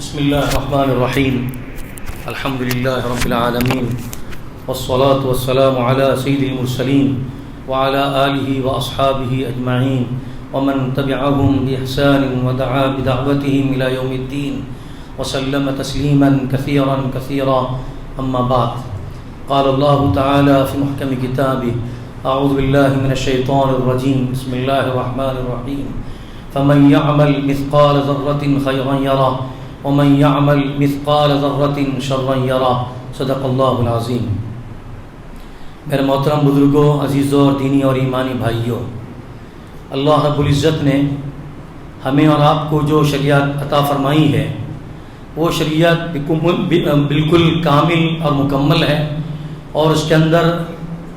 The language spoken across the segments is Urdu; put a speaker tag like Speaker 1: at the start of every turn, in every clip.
Speaker 1: بسم الله الرحمن الرحيم الحمد لله رب العالمين والصلاة والسلام على سيد المرسلين وعلى آله وأصحابه أجمعين ومن تبعهم بإحسان ودعا بدعوتهم إلى يوم الدين وسلم تسليما كثيرا كثيرا أما بعد قال الله تعالى في محكم كتابه أعوذ بالله من الشيطان الرجيم بسم الله الرحمن الرحيم فمن يعمل مثقال ذرة خيرا يره ومن يعمل مثقال ذرة شرا يره صدق اللہ العظیم۔ میرے محترم بزرگوں، عزیزوں اور دینی اور ایمانی بھائیوں، اللہ رب العزت نے ہمیں اور آپ کو جو شریعت عطا فرمائی ہے وہ شریعت بالکل کامل اور مکمل ہے، اور اس کے اندر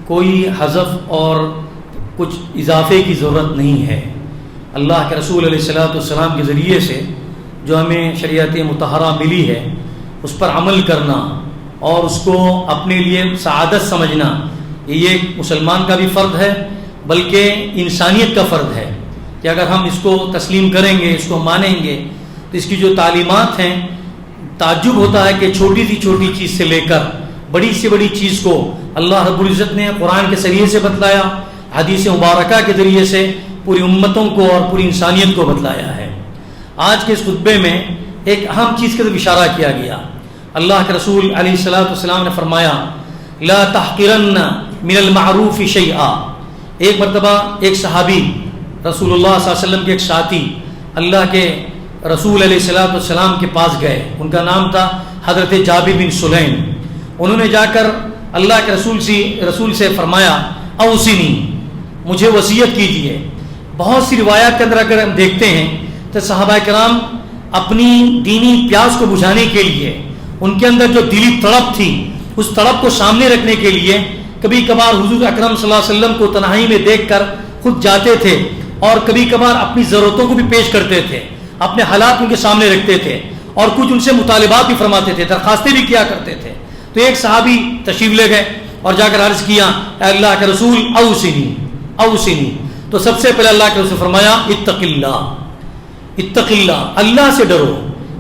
Speaker 1: کوئی حذف اور کچھ اضافے کی ضرورت نہیں ہے۔ اللہ کے رسول علیہ السلام کے ذریعے سے جو ہمیں شریعت مطہرہ ملی ہے اس پر عمل کرنا اور اس کو اپنے لیے سعادت سمجھنا، یہ مسلمان کا بھی فرض ہے بلکہ انسانیت کا فرض ہے کہ اگر ہم اس کو تسلیم کریں گے، اس کو مانیں گے تو اس کی جو تعلیمات ہیں، تعجب ہوتا ہے کہ چھوٹی سی چھوٹی چیز سے لے کر بڑی سے بڑی چیز کو اللہ رب العزت نے قرآن کے ذریعے سے بتلایا، حدیث مبارکہ کے ذریعے سے پوری امتوں کو اور پوری انسانیت کو بتلایا ہے۔ آج کے اس خطبے میں ایک اہم چیز کی طرف اشارہ کیا گیا۔ اللہ کے رسول علیہ السلام نے فرمایا لا تحقرن من المعروف شیئا۔ ایک مرتبہ ایک صحابی رسول اللہ صلی اللہ علیہ وسلم کے ایک ساتھی اللہ کے رسول علیہ السلام کے پاس گئے، ان کا نام تھا حضرت جابر بن سلیم۔ انہوں نے جا کر اللہ کے رسول سے فرمایا اوصنی، مجھے وصیت کیجیے۔ بہت سی روایات کے اندر اگر ہم دیکھتے ہیں تو صحابہ کرام اپنی دینی پیاس کو بجھانے کے لیے، ان کے اندر جو دلی تڑپ تھی اس تڑپ کو سامنے رکھنے کے لیے کبھی کبھار حضور اکرم صلی اللہ علیہ وسلم کو تنہائی میں دیکھ کر خود جاتے تھے، اور کبھی کبھار اپنی ضرورتوں کو بھی پیش کرتے تھے، اپنے حالات ان کے سامنے رکھتے تھے، اور کچھ ان سے مطالبات بھی فرماتے تھے، درخواستیں بھی کیا کرتے تھے۔ تو ایک صحابی تشریف لے گئے اور جا کر عرض کیا اے اللہ کے رسول اوصنی۔ تو سب سے پہلے اللہ کے رسول فرمایا اتق اللہ، اللہ سے ڈرو۔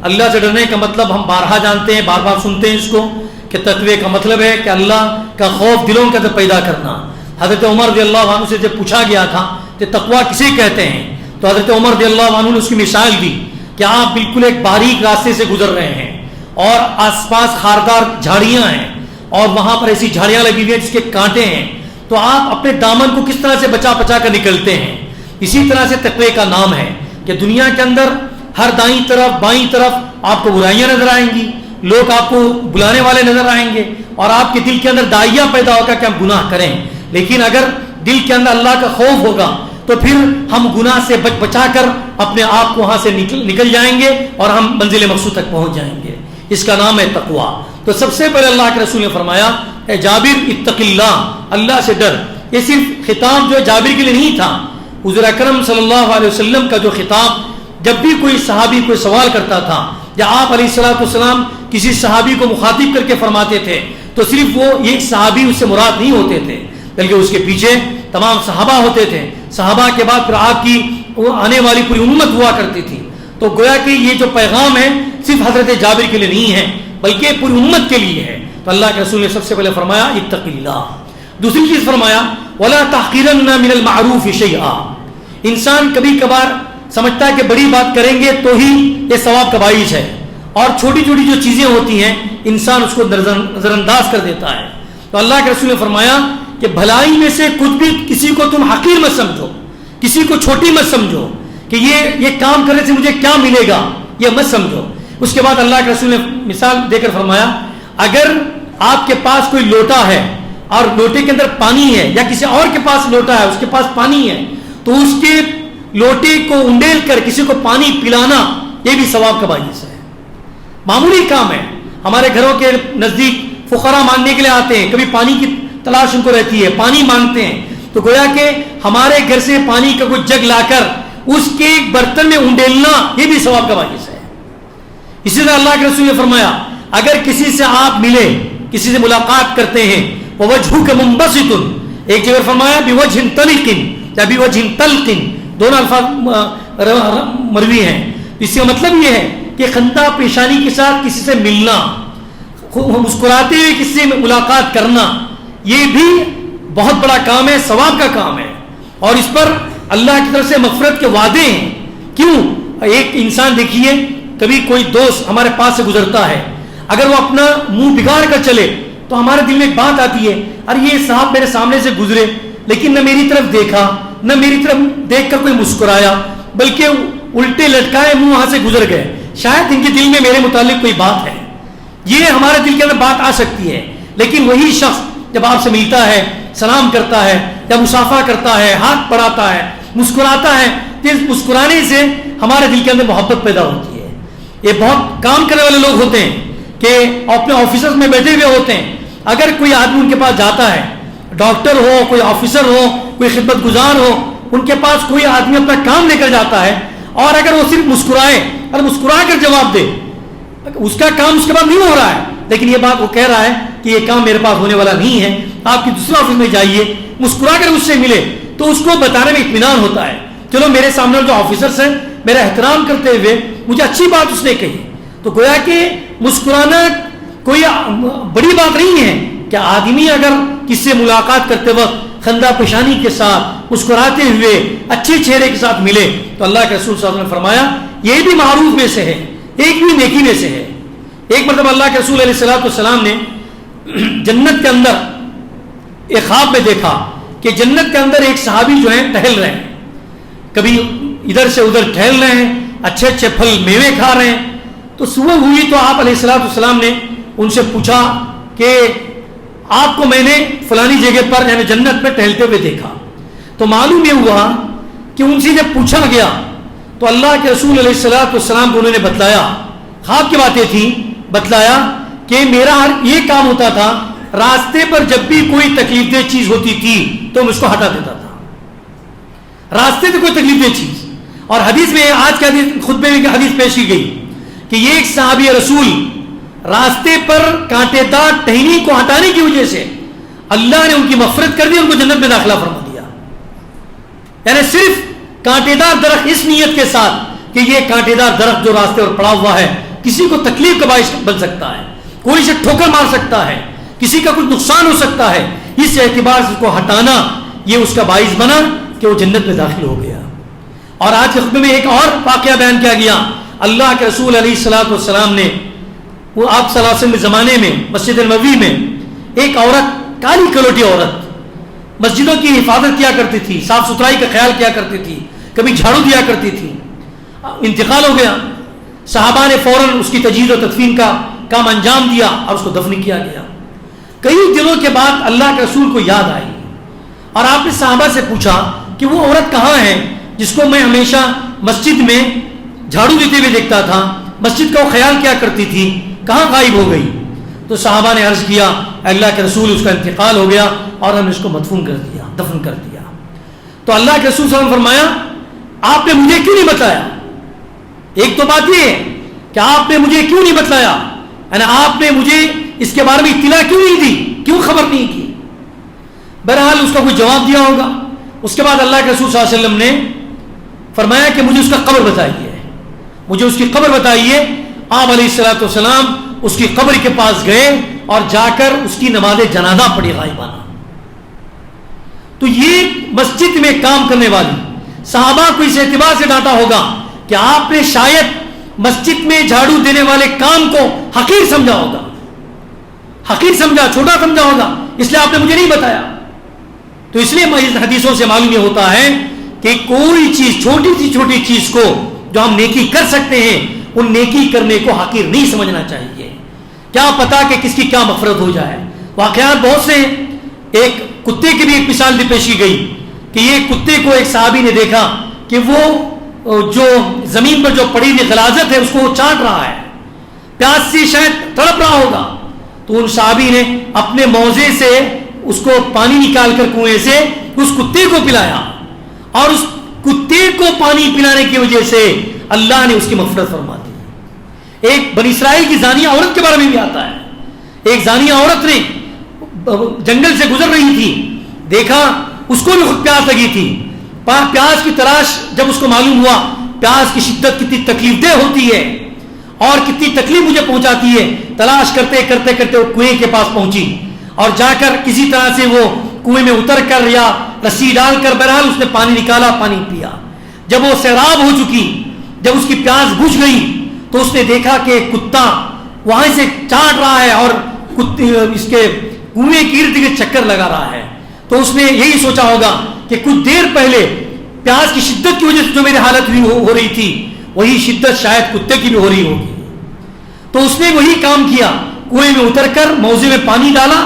Speaker 1: اللہ سے ڈرنے کا مطلب ہم بارہا جانتے ہیں، بار بار سنتے ہیں اس کو کہ تقوی کا مطلب ہے کہ اللہ کا خوف دلوں کے اندر پیدا کرنا۔ حضرت عمر رضی اللہ عنہ سے جب پوچھا گیا تھا کہ تقوی کسے کہتے ہیں تو حضرت عمر رضی اللہ عنہ نے اس کی مثال دی کہ آپ بالکل ایک باریک راستے سے گزر رہے ہیں اور آس پاس خاردار جھاڑیاں ہیں اور وہاں پر ایسی جھاڑیاں لگی ہوئی ہیں جس کے کانٹے ہیں، تو آپ اپنے دامن کو کس طرح سے بچا کر نکلتے ہیں۔ اسی طرح سے تقوی کا نام ہے کہ دنیا کے اندر ہر دائیں طرف بائیں طرف آپ کو برائیاں نظر آئیں گی، لوگ آپ کو بلانے والے نظر آئیں گے، اور آپ کے دل کے اندر داعیہ پیدا ہوگا کہ ہم گناہ کریں، لیکن اگر دل کے اندر اللہ کا خوف ہوگا تو پھر ہم گناہ سے بچا کر اپنے آپ کو وہاں سے نکل جائیں گے اور ہم منزل مقصود تک پہنچ جائیں گے۔ اس کا نام ہے تقویٰ۔ تو سب سے پہلے اللہ کے رسول نے فرمایا اے جابر اتق اللہ سے ڈر۔ یہ صرف خطاب جو جابر کے لیے نہیں تھا، حضور اکرم صلی اللہ علیہ وسلم کا جو خطاب جب بھی کوئی صحابی کوئی سوال کرتا تھا یا آپ علیہ السلام کسی صحابی کو مخاطب کر کے فرماتے تھے تو صرف وہ ایک صحابی اس سے مراد نہیں ہوتے تھے بلکہ اس کے پیچھے تمام صحابہ ہوتے تھے۔ صحابہ کے بعد پھر آپ کی آنے والی پوری امت ہوا کرتی تھی۔ تو گویا کہ یہ جو پیغام ہے صرف حضرت جابر کے لیے نہیں ہے بلکہ پوری امت کے لیے ہے۔ تو اللہ کے رسول نے سب سے پہلے فرمایا اتق اللہ۔ دوسری چیز فرمایا ولا تحقرن من المعروف شیئا۔ انسان کبھی کبھار سمجھتا ہے کہ بڑی بات کریں گے تو ہی یہ ثواب کا باعث ہے، اور چھوٹی چھوٹی جو چیزیں ہوتی ہیں انسان اس کو نظر انداز کر دیتا ہے۔ تو اللہ کے رسول نے فرمایا کہ بھلائی میں سے کچھ بھی کسی کو تم حقیر مت سمجھو، کسی کو چھوٹی مت سمجھو کہ یہ کام کرنے سے مجھے کیا ملے گا، یہ مت سمجھو۔ اس کے بعد اللہ کے رسول نے مثال دے کر فرمایا اگر آپ کے پاس کوئی لوٹا ہے اور لوٹے کے اندر پانی ہے، یا کسی اور کے پاس لوٹا ہے اس کے پاس پانی ہے، تو اس کے لوٹے کو انڈیل کر کسی کو پانی پلانا یہ بھی ثواب کا باعث ہے۔ معمولی کام ہے۔ ہمارے گھروں کے نزدیک فقراء مانگنے کے لیے آتے ہیں، کبھی پانی کی تلاش ان کو رہتی ہے، پانی مانگتے ہیں، تو گویا کہ ہمارے گھر سے پانی کا کوئی جگ لا کر اس کے برتن میں انڈیلنا یہ بھی ثواب کا باعث ہے۔ اسی طرح اللہ کے رسول نے فرمایا اگر کسی سے آپ ملے، کسی سے ملاقات کرتے ہیں وَوَجْهُكَ مُنبَسِطٌ، ایک جگہ فرمایا بِوَجْهٍ طَلِقٍ یا بِوَجْهٍ طَلْقٍ، دونوں الفاظ مروی ہیں۔ اس کا مطلب یہ ہے کہ خندہ پیشانی کے ساتھ کسی سے ملنا، مسکراتے ہوئے کسی سے ملاقات کرنا، یہ بھی بہت بڑا کام ہے، ثواب کا کام ہے، اور اس پر اللہ کی طرف سے مغفرت کے وعدے ہیں۔ کیوں؟ ایک انسان دیکھیے، کبھی کوئی دوست ہمارے پاس سے گزرتا ہے، اگر وہ اپنا منہ بگاڑ کر چلے تو ہمارے دل میں ایک بات آتی ہے، ارے یہ صاحب میرے سامنے سے گزرے لیکن نہ میری طرف دیکھا، نہ میری طرف دیکھ کر کوئی مسکرایا، بلکہ الٹے لٹکائے منہ وہاں سے گزر گئے، شاید ان کے دل میں میرے متعلق کوئی بات ہے۔ یہ ہمارے دل کے اندر بات آ سکتی ہے، لیکن وہی شخص جب آپ سے ملتا ہے، سلام کرتا ہے یا مصافحہ کرتا ہے، ہاتھ بڑھاتا ہے، مسکراتا ہے، تو اس مسکرانے سے ہمارے دل کے اندر محبت پیدا ہوتی ہے۔ یہ بہت کام کرنے والے لوگ ہوتے ہیں کہ اپنے آفیسز میں بیٹھے ہوئے ہوتے ہیں، اگر کوئی آدمی ان کے پاس جاتا ہے، ڈاکٹر ہو، کوئی آفیسر ہو، کوئی خدمت گزار ہو، ان کے پاس کوئی آدمی اپنا کام لے کر جاتا ہے، اور اگر وہ صرف مسکرائے اور مسکرا کر جواب دے، اس کا کام اس کے بعد نہیں ہو رہا ہے، لیکن یہ بات وہ کہہ رہا ہے کہ یہ کام میرے پاس ہونے والا نہیں ہے، آپ کی دوسرے آفس میں جائیے، مسکرا کر اس سے ملے، تو اس کو بتانے میں اطمینان ہوتا ہے، چلو میرے سامنے جو آفیسرس ہیں میرا احترام کرتے ہوئے مجھے اچھی بات اس نے کہی۔ تو گویا کہ مسکرانا کوئی بڑی بات نہیں ہے کہ آدمی اگر کسی سے ملاقات کرتے وقت خندہ پیشانی کے ساتھ مسکراتے ہوئے اچھے چہرے کے ساتھ ملے، تو اللہ کے رسول صلی اللہ علیہ وسلم نے فرمایا یہ بھی معروف میں سے ہے، ایک بھی نیکی میں سے ہے۔ ایک مرتبہ اللہ کے رسول علیہ السلام نے جنت کے اندر ایک خواب میں دیکھا کہ جنت کے اندر ایک صحابی جو ہیں ٹہل رہے ہیں، کبھی ادھر سے ادھر ٹہل رہے ہیں، اچھے اچھے پھل میوے کھا رہے ہیں۔ تو صبح ہوئی تو آپ علیہ السلام نے ان سے پوچھا کہ آپ کو میں نے فلانی جگہ پر یعنی جنت میں ٹہلتے ہوئے دیکھا۔ تو معلوم یہ ہوا کہ ان سے جب پوچھا گیا تو اللہ کے رسول علیہ السلام کو انہوں نے بتلایا، خواب کی باتیں تھیں، بتلایا کہ میرا یہ کام ہوتا تھا، راستے پر جب بھی کوئی تکلیف دہ چیز ہوتی تھی تو میں اس کو ہٹا دیتا تھا، راستے سے کوئی تکلیف دہ چیز۔ اور حدیث میں آج کے خطبے میں حدیث پیش کی گئی کہ یہ ایک صحابی رسول راستے پر کانٹے دار ٹہنی کو ہٹانے کی وجہ سے اللہ نے ان کی مغفرت کر دی، ان کو جنت میں داخلہ فرما دیا۔ یعنی صرف کانٹے دار درخت اس نیت کے ساتھ کہ یہ کانٹے دار درخت جو راستے پر پڑا ہوا ہے کسی کو تکلیف کا باعث بن سکتا ہے، کوئی سے ٹھوکر مار سکتا ہے، کسی کا کچھ نقصان ہو سکتا ہے، اس اعتبار سے اس کو ہٹانا یہ اس کا باعث بنا کہ وہ جنت میں داخل ہو گیا۔ اور آج کے خطبے میں ایک اور واقعہ بیان کیا گیا، اللہ کے رسول علیہ السلام نے وہ آپ صلی اللہ علیہ وسلم کے زمانے میں مسجد نبوی میں ایک عورت، کالی کلوٹی عورت، مسجدوں کی حفاظت کیا کرتی تھی، صاف ستھرائی کا خیال کیا کرتی تھی، کبھی جھاڑو دیا کرتی تھی، انتقال ہو گیا۔ صحابہ نے فوراً اس کی تجہیز و تدفین کا کام انجام دیا اور اس کو دفن کیا گیا۔ کئی دنوں کے بعد اللہ کے رسول کو یاد آئی اور آپ نے صحابہ سے پوچھا کہ وہ عورت کہاں ہے جس کو میں ہمیشہ مسجد میں جھاڑو دیتے ہوئے دیکھتا تھا، مسجد کا وہ خیال کیا کرتی تھی، کہاں غائب ہو گئی؟ تو صحابہ نے عرض کیا اللہ کے رسول اس کا انتقال ہو گیا اور ہم نے اس کو مدفون کر دیا، دفن کر دیا۔ تو اللہ کے رسول صلی اللہ علیہ وسلم فرمایا آپ نے مجھے کیوں نہیں بتایا؟ ایک تو بات یہ ہے کہ آپ نے مجھے کیوں نہیں بتلایا، یعنی آپ نے مجھے اس کے بارے میں اطلاع کیوں نہیں دی، کیوں خبر نہیں کی؟ بہرحال اس کا کوئی جواب دیا ہوگا۔ اس کے بعد اللہ کے رسول صلی اللہ علیہ وسلم نے فرمایا کہ مجھے اس کا قبر بتائیے، مجھے اس کی قبر بتائیے۔ آپ علیہ السلام اس کی قبر کے پاس گئے اور جا کر اس کی نماز جنازہ پڑھی غائبانہ۔ تو یہ مسجد میں کام کرنے والی صحابہ کو اس اعتبار سے ڈانٹا ہوگا کہ آپ نے شاید مسجد میں جھاڑو دینے والے کام کو حقیر سمجھا ہوگا، حقیر سمجھا، چھوٹا سمجھا ہوگا، اس لیے آپ نے مجھے نہیں بتایا۔ تو اس لیے حدیثوں سے معلوم یہ ہوتا ہے کہ کوئی چیز، چھوٹی سی چھوٹی چیز کو جو ہم نیکی کر سکتے ہیں ان نیکی کرنے کو حقیر نہیں سمجھنا چاہیے۔ کیا پتا کہ کس کی کیا مغفرت ہو جائے۔ واقعات بہت سے، ایک کتے کی بھی ایک مثال بھی پیش کی گئی کہ یہ کتے کو ایک صحابی نے دیکھا کہ وہ جو زمین پر جو پڑی ہوئی غلاظت ہے اس کو وہ چاٹ رہا ہے، پیاس سے شاید تڑپ رہا ہوگا، تو ان صحابی نے اپنے موزے سے اس کو پانی نکال کر کنویں سے اس کتے کو پلایا، اور اس کتے کو پانی پلانے کی وجہ سے اللہ نے اس کی مغفرت فرما دی۔ ایک بنی اسرائیل کی زانیہ عورت کے بارے میں بھی آتا ہے، ایک زانیہ عورت نے جنگل سے گزر رہی تھی، دیکھا اس کو بھی خود پیاس لگی تھی، پیاس کی تلاش جب اس کو معلوم ہوا پیاس کی شدت کتنی تکلیف دہ ہوتی ہے، اور کتنی تکلیف مجھے پہنچاتی ہے. تلاش کرتے کرتے کرتے وہ کنویں کے پاس پہنچی اور جا کر کسی طرح سے وہ کنویں میں اتر کر یا رسی ڈال کر بہرحال اس نے پانی نکالا, پانی پیا. جب وہ سیراب ہو چکی, جب اس کی پیاس بجھ گئی تو اس نے دیکھا کہ کتا وہاں سے چاٹ رہا ہے اور اس کے کنویں کے ارد گرد چکر لگا رہا ہے. تو اس نے یہی سوچا ہوگا کہ کچھ دیر پہلے پیاس کی شدت کی وجہ سے جو میری حالت ہو رہی تھی وہی شدت شاید کتے کی بھی ہو رہی ہوگی. تو اس نے وہی کام کیا, کنویں میں اتر کر موزے میں پانی ڈالا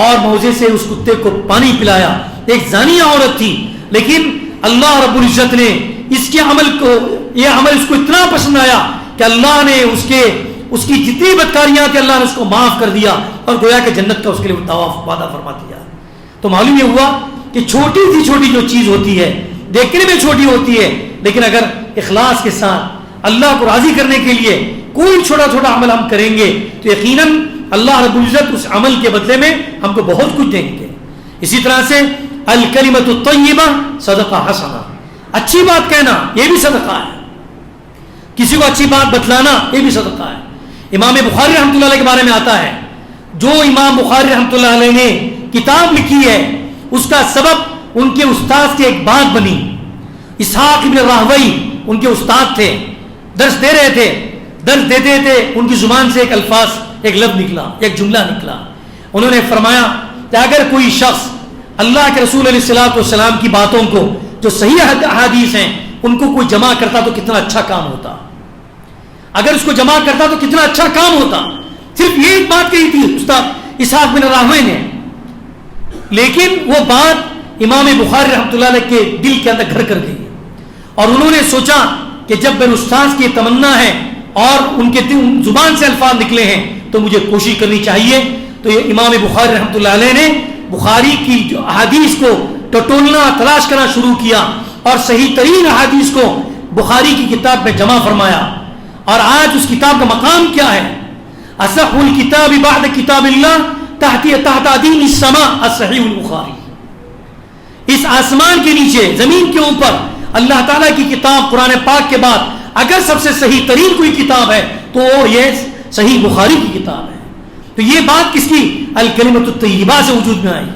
Speaker 1: اور موزے سے اس کتے کو پانی پلایا. ایک زانیہ عورت تھی, لیکن اللہ رب العزت نے اس کے عمل کو, یہ عمل اس کو اتنا پسند آیا کہ اللہ نے اس کی جتنی بدکاریاں تھیں اللہ نے اس کو معاف کر دیا اور گویا کہ جنت کا اس کے لیے وعدہ فرما دیا. تو معلوم یہ ہوا کہ چھوٹی سی چھوٹی جو چیز ہوتی ہے دیکھنے میں چھوٹی ہوتی ہے, لیکن اگر اخلاص کے ساتھ اللہ کو راضی کرنے کے لیے کوئی چھوٹا چھوٹا عمل ہم کریں گے تو یقیناً اللہ رب العزت اس عمل کے بدلے میں ہم کو بہت کچھ دیں گے. اسی طرح سے الکلمۃ الطیبہ صدقہ حسنہ, اچھی بات کہنا یہ بھی صدقہ ہے, کسی کو اچھی بات بتلانا یہ بھی صدقہ ہے. امام بخاری رحمۃ اللہ علیہ کے بارے میں آتا ہے, جو امام بخاری رحمۃ اللہ علیہ نے کتاب لکھی ہے اس کا سبب ان کے استاد کی ایک بات بنی. اسحاق ابن راہوی ان کے استاد تھے, درس دے رہے تھے, درس دیتے تھے, ان کی زبان سے ایک الفاظ, ایک لفظ نکلا, ایک جملہ نکلا. انہوں نے فرمایا کہ اگر کوئی شخص اللہ کے رسول علیہ الصلوۃ والسلام کی باتوں کو جو صحیح احادیث ہیں ان کو کوئی جمع کرتا تو کتنا اچھا کام ہوتا. اگر اس کو جمع کرتا تو کتنا اچھا کام ہوتا. صرف یہ ایک بات کہی تھی استاد اسحاق بن راہوی نے, لیکن وہ بات امام بخاری رحمۃ اللہ علیہ کے دل کے اندر گھر کر گئی اور انہوں نے سوچا کہ جب میرے استاد کی تمنا ہے اور ان کے زبان سے الفاظ نکلے ہیں تو مجھے کوشش کرنی چاہیے. تو یہ امام بخاری رحمۃ اللہ علیہ نے بخاری کی جو احادیث کو ٹٹولنا تلاش کرنا شروع کیا اور صحیح ترین احادیث کو بخاری کی کتاب میں جمع فرمایا. اور آج اس کتاب کا مقام کیا ہے؟ اصح الکتاب بعد کتاب اللہ تحت عدیم السماء الصحیح البخاری. اس آسمان کے نیچے زمین کے اوپر اللہ تعالیٰ کی کتاب قرآن پاک کے بعد اگر سب سے صحیح ترین کوئی کتاب ہے تو یہ صحیح بخاری کی کتاب ہے. تو یہ بات کس کی؟ الکلمۃ الطیبہ سے وجود میں آئی.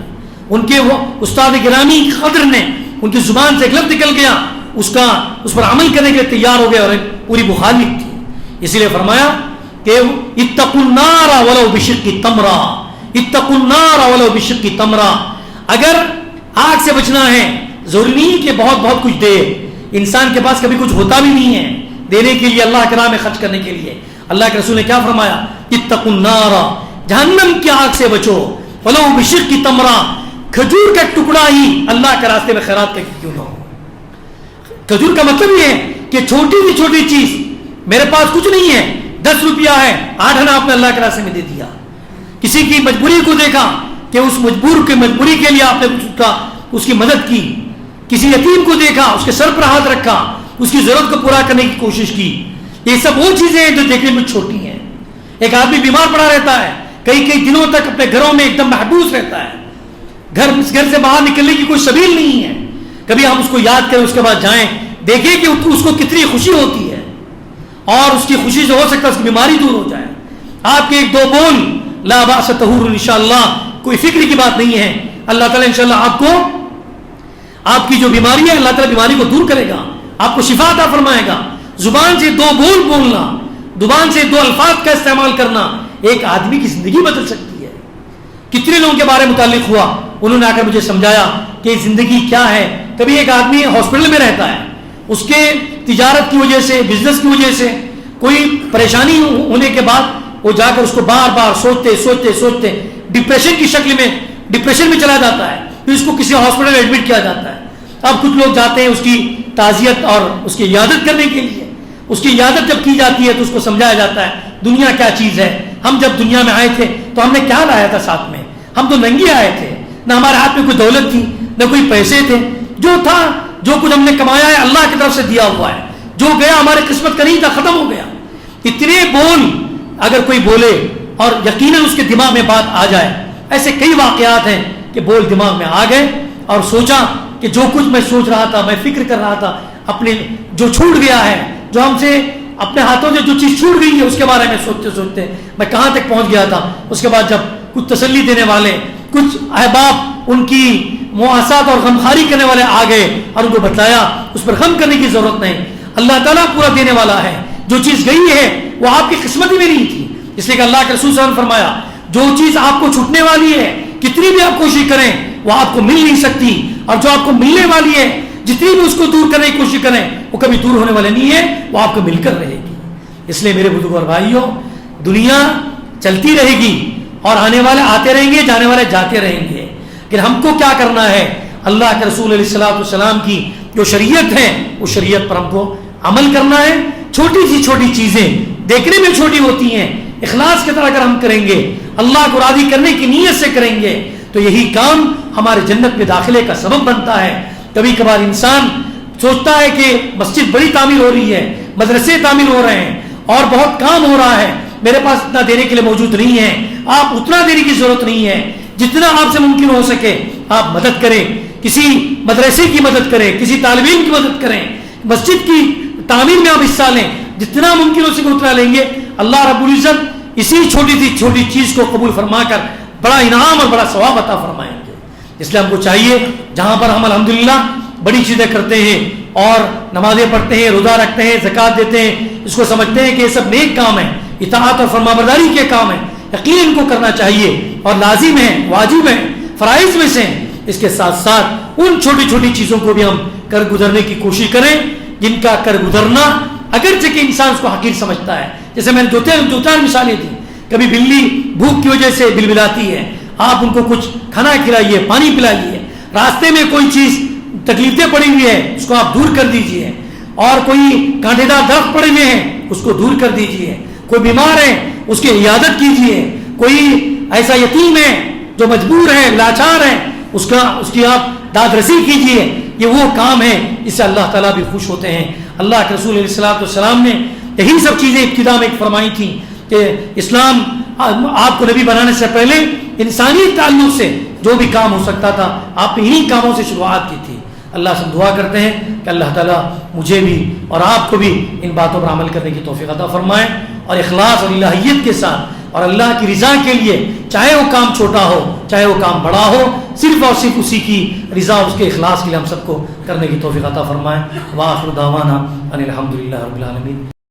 Speaker 1: ان کے وہ استاد گرامی قدر نے ان کی زبان سے ایک لفظ نکل گیا, اس پر عمل کرنے کے لیے تیار ہو گئے اور پوری بخاری لکھی. اسی لیے فرمایا کہ اتقوا النار ولو بشق تمرہ, اتقوا النار ولو بشق تمرہ. اگر آگ سے بچنا ہے ضروری نہیں کہ بہت بہت کچھ دے, انسان کے پاس کبھی کچھ ہوتا بھی نہیں ہے دینے کے لیے, اللہ کے راہ میں خرچ کرنے کے لیے. اللہ کے رسول نے کیا فرمایا؟ اتقوا النار, جہنم کی آگ سے بچو, ولو بشق تمرہ, کھجور کا ٹکڑا ہی اللہ کے راستے میں خیرات کر کے کیوں نہ ہو. کھجور کا مطلب یہ ہے کہ چھوٹی سی چھوٹی چیز, میرے پاس کچھ نہیں ہے, 10 روپیہ ہے, 8 آنا آپ نے اللہ کے راستے میں دے دیا. کسی کی مجبوری کو دیکھا کہ اس مجبور کی مجبوری کے لیے آپ نے اس کی مدد کی. کسی یتیم کو دیکھا, اس کے سر پر ہاتھ رکھا, اس کی ضرورت کو پورا کرنے کی کوشش کی. یہ سب وہ چیزیں ہیں جو دیکھنے میں چھوٹی ہیں. ایک آدمی بیمار پڑا رہتا ہے, کئی دنوں تک اپنے گھروں میں ایک دم محبوس رہتا ہے, گھر سے باہر نکلنے کی کوئی سبیل نہیں ہے. کبھی ہم اس کو یاد کریں, اس کے بعد جائیں, دیکھیں کہ اس کو کتنی خوشی ہوتی ہے اور اس کی خوشی سے ہو سکتا ہے اس کی بیماری دور ہو جائے. آپ کے 1-2 بول لا باس طہور انشاءاللہ, کوئی فکر کی بات نہیں ہے. اللہ تعالیٰ انشاءاللہ آپ کی جو بیماری ہے اللہ تعالیٰ بیماری کو دور کرے گا, آپ کو شفا عطا فرمائے گا. زبان سے 2 بول بولنا, زبان سے 2 الفاظ کا استعمال کرنا ایک آدمی کی زندگی بدل سکتی ہے. کتنے لوگوں کے بارے متعلق ہوا, انہوں نے آ کر مجھے سمجھایا کہ زندگی کیا ہے. کبھی ایک آدمی ہاسپٹل میں رہتا ہے, اس کے تجارت کی وجہ سے, بزنس کی وجہ سے کوئی پریشانی ہونے کے بعد وہ جا کر اس کو بار بار سوچتے ڈپریشن کی شکل میں ڈپریشن میں چلا جاتا ہے. پھر اس کو کسی ہاسپٹل میں ایڈمٹ کیا جاتا ہے. اب کچھ لوگ جاتے ہیں اس کی تعزیت اور اس کی عیادت کرنے کے لیے. اس کی عیادت جب کی جاتی ہے تو اس کو سمجھایا جاتا ہے دنیا کیا چیز ہے. ہم جب دنیا میں آئے تھے تو ہم نے کیا لایا تھا ساتھ میں؟ ہم تو ننگے آئے تھے, نہ ہمارے ہاتھ میں کوئی دولت تھی, نہ کوئی پیسے تھے. جو تھا, جو کچھ ہم نے کمایا ہے اللہ کی طرف سے دیا ہوا ہے. جو گیا ہمارے قسمت کا نہیں تھا, ختم ہو گیا. اتنے بول اگر کوئی بولے اور یقیناً اس کے دماغ میں بات آ جائے, ایسے کئی واقعات ہیں کہ بول دماغ میں آ گئے اور سوچا کہ جو کچھ میں سوچ رہا تھا, میں فکر کر رہا تھا, اپنے جو چھوٹ گیا ہے, جو ہم سے اپنے ہاتھوں سے جو چیز چھوٹ گئی ہے اس کے بارے میں سوچتے سوچتے میں کہاں تک پہنچ گیا تھا. اس کے بعد جب کچھ تسلی دینے والے, کچھ احباب ان کی مواسات اور غمخواری کرنے والے آ گئے اور ان کو بتلایا اس پر غم کرنے کی ضرورت نہیں, اللہ تعالیٰ پورا دینے والا ہے. جو چیز گئی ہے وہ آپ کی قسمت میں نہیں تھی, اس لیے کہ اللہ کے رسول صلی اللہ علیہ وسلم فرمایا جو چیز آپ کو چھوٹنے والی ہے کتنی بھی آپ کوشش کریں وہ آپ کو مل نہیں سکتی, اور جو آپ کو ملنے والی ہے جتنی بھی اس کو دور کرنے کی کوشش کریں وہ کبھی دور ہونے والے نہیں ہے, وہ آپ کو مل کر رہے گی. اس لیے میرے بزرگوں اور بھائیوں, دنیا چلتی رہے گی اور آنے والے آتے رہیں گے, جانے والے جاتے رہیں گے, لیکن ہم کو کیا کرنا ہے؟ اللہ کے رسول علیہ الصلوۃ والسلام کی جو شریعت ہے اس شریعت پر ہم کو عمل کرنا ہے. چھوٹی سی چھوٹی چیزیں دیکھنے میں چھوٹی ہوتی ہیں, اخلاص کی طرح اگر ہم کریں گے, اللہ کو راضی کرنے کی نیت سے کریں گے تو یہی کام ہمارے جنت میں داخلے کا سبب بنتا ہے. کبھی کبھار انسان سوچتا ہے کہ مسجد بڑی تعمیر ہو رہی ہے, مدرسے تعمیر ہو رہے ہیں اور بہت کام ہو رہا ہے, میرے پاس اتنا دینے کے لیے موجود نہیں ہے. آپ اتنا دینے کی ضرورت نہیں ہے, جتنا آپ سے ممکن ہو سکے آپ مدد کریں, کسی مدرسے کی مدد کریں, کسی طالب علم کی مدد کریں, مسجد کی تعمیر میں آپ حصہ لیں, جتنا ممکن ہو سکے اتنا لیں گے. اللہ رب العزت اسی چھوٹی سی چھوٹی چیز کو قبول فرما کر بڑا انعام اور بڑا ثواب عطا فرمائیں گے. اس لیے ہم کو چاہیے جہاں پر ہم الحمدللہ بڑی چیزیں کرتے ہیں اور نمازیں پڑھتے ہیں, روزہ رکھتے ہیں, زکوٰۃ دیتے ہیں, اس کو سمجھتے ہیں کہ یہ سب نیک کام ہے, اطاعت اور فرمانبرداری کے کام ہیں, یقین کو کرنا چاہیے اور لازم ہے, واجب ہے, فرائض میں سے. اس کے ساتھ ساتھ ان چھوٹی چھوٹی چیزوں کو بھی ہم کر گزرنے کی کوشش کریں جن کا کر گزرنا اگرچہ کہ انسان اس کو حقیر سمجھتا ہے. جیسے میں نے دو چار مثالیں دی, کبھی بلی بھوک کی وجہ سے بلبلاتی ہے, آپ ان کو کچھ کھانا کھلائیے, پانی پلائیے, راستے میں کوئی چیز تکلیفیں پڑی ہوئی ہے اس کو آپ دور کر دیجئے, اور کوئی کانٹے دار درخت پڑے ہوئے ہیں اس کو دور کر دیجئے, کوئی بیمار ہے اس کی عیادت کیجئے, کوئی ایسا یتیم ہے جو مجبور ہے, لاچار ہے, اس کی آپ داد رسی کیجئے. یہ وہ کام ہے جس سے اللہ تعالیٰ بھی خوش ہوتے ہیں. اللہ کے رسول علیہ الصلوۃ والسلام نے یہی سب چیزیں ابتدا میں فرمائی تھیں کہ اسلام آپ کو نبی بنانے سے پہلے انسانی تعلق سے جو بھی کام ہو سکتا تھا آپ نے انہی کاموں سے شروعات کی تھی. اللہ سے دعا کرتے ہیں کہ اللہ تعالیٰ مجھے بھی اور آپ کو بھی ان باتوں پر عمل کرنے کی توفیق عطا فرمائے, اور اخلاص اور الہیت کے ساتھ اور اللہ کی رضا کے لیے, چاہے وہ کام چھوٹا ہو چاہے وہ کام بڑا ہو, صرف اور صرف اسی کی رضا, اس کے اخلاص کے لیے ہم سب کو کرنے کی توفیق عطا فرمائے. وآخر دعوانا ان الحمدللہ رب العالمین.